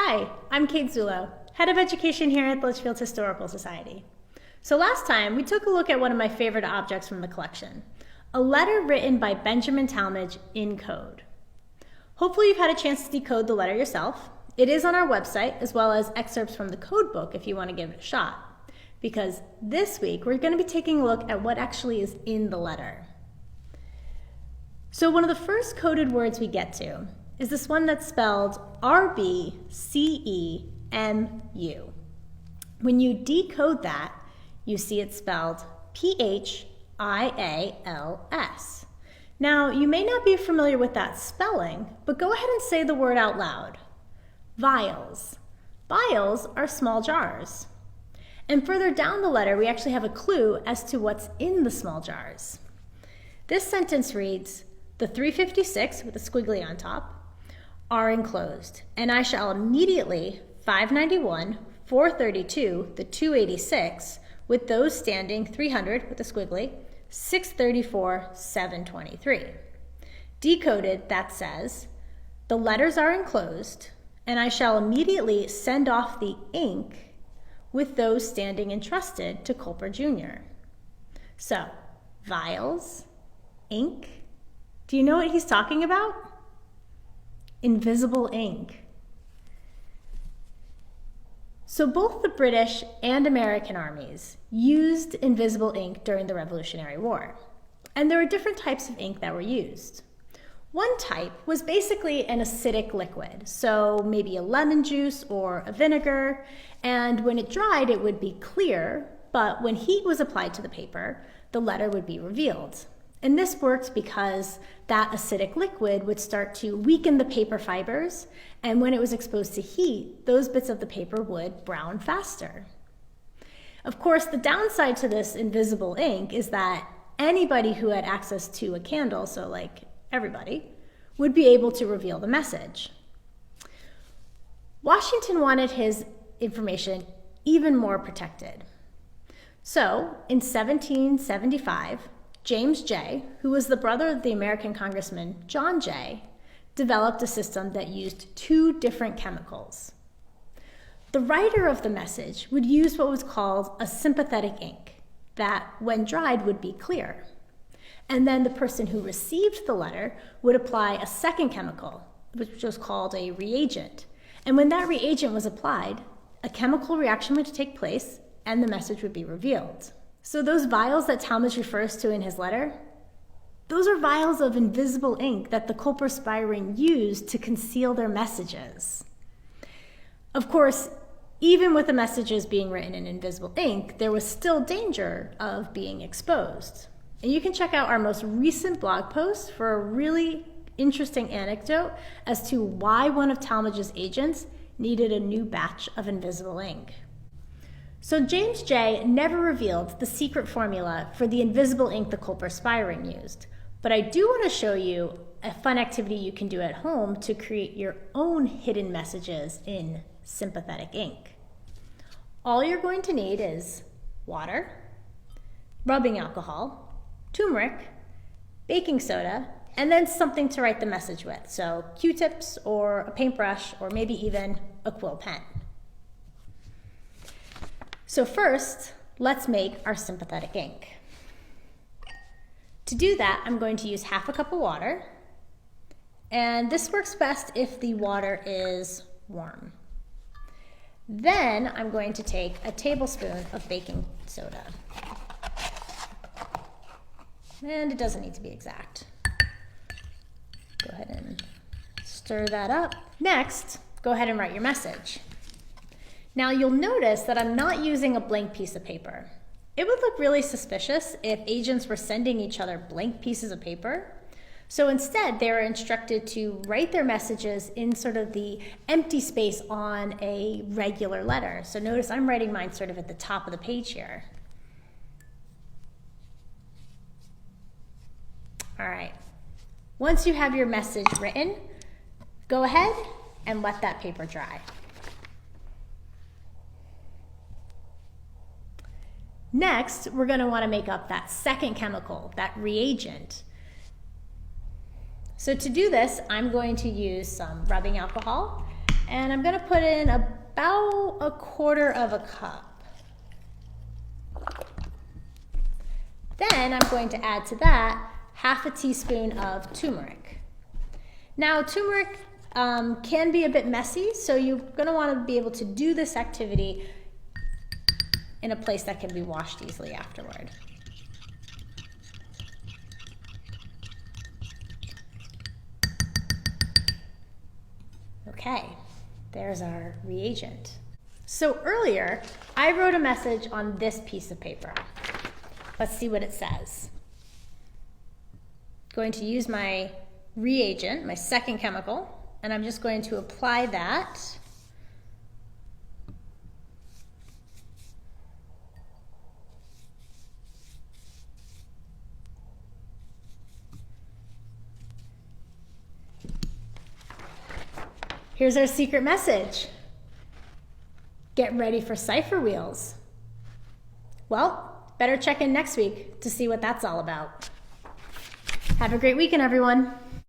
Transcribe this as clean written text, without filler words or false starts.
Hi, I'm Kate Zullo, Head of Education here at the Litchfield Historical Society. So last time we took a look at one of my favorite objects from the collection, a letter written by Benjamin Tallmadge in code. Hopefully you've had a chance to decode the letter yourself. It is on our website, as well as excerpts from the code book if you want to give it a shot. Because this week we're going to be taking a look at what actually is in the letter. So one of the first coded words we get to is this one that's spelled R-B-C-E-M-U. When you decode that, you see it spelled P-H-I-A-L-S. Now, you may not be familiar with that spelling, but go ahead and say the word out loud. Vials. Vials are small jars. And further down the letter, we actually have a clue as to what's in the small jars. This sentence reads, "The 356 with a squiggly on top are enclosed, and I shall immediately 591, 432, the 286, with those standing 300 with a squiggly, 634, 723. Decoded, that says, the letters are enclosed, and I shall immediately send off the ink with those standing entrusted to Culper Jr. So, vials, ink. Do you know what he's talking about? Invisible ink. So both the British and American armies used invisible ink during the Revolutionary War. And there were different types of ink that were used. One type was basically an acidic liquid, so maybe a lemon juice or a vinegar, and when it dried it would be clear, but when heat was applied to the paper, the letter would be revealed. And this worked because that acidic liquid would start to weaken the paper fibers, and when it was exposed to heat, those bits of the paper would brown faster. Of course, the downside to this invisible ink is that anybody who had access to a candle, so like everybody, would be able to reveal the message. Washington wanted his information even more protected. So, in 1775, James Jay, who was the brother of the American Congressman John Jay, developed a system that used two different chemicals. The writer of the message would use what was called a sympathetic ink, that when dried would be clear. And then the person who received the letter would apply a second chemical, which was called a reagent. And when that reagent was applied, a chemical reaction would take place and the message would be revealed. So those vials that Tallmadge refers to in his letter, those are vials of invisible ink that the Culper spy ring used to conceal their messages. Of course, even with the messages being written in invisible ink, there was still danger of being exposed. And you can check out our most recent blog post for a really interesting anecdote as to why one of Tallmadge's agents needed a new batch of invisible ink. So James Jay never revealed the secret formula for the invisible ink the Culper spy ring used, but I do want to show you a fun activity you can do at home to create your own hidden messages in sympathetic ink. All you're going to need is water, rubbing alcohol, turmeric, baking soda, and then something to write the message with, so Q-tips or a paintbrush or maybe even a quill pen. So first, let's make our sympathetic ink. To do that, I'm going to use half a cup of water, and this works best if the water is warm. Then I'm going to take a tablespoon of baking soda. And it doesn't need to be exact. Go ahead and stir that up. Next, go ahead and write your message. Now you'll notice that I'm not using a blank piece of paper. It would look really suspicious if agents were sending each other blank pieces of paper. So instead, they were instructed to write their messages in sort of the empty space on a regular letter. So notice I'm writing mine sort of at the top of the page here. All right. Once you have your message written, go ahead and let that paper dry. Next, we're going to want to make up that second chemical, that reagent. So to do this, I'm going to use some rubbing alcohol And I'm gonna put in about 1/4 of a cup. Then I'm going to add to that 1/2 teaspoon of turmeric. Now turmeric can be a bit messy, so you're gonna wanna be able to do this activity in a place that can be washed easily afterward. Okay, there's our reagent. So earlier, I wrote a message on this piece of paper. Let's see what it says. Going to use my reagent, my second chemical, and I'm just going to apply that . Here's our secret message. Get ready for cipher wheels. Well, better check in next week to see what that's all about. Have a great weekend, everyone.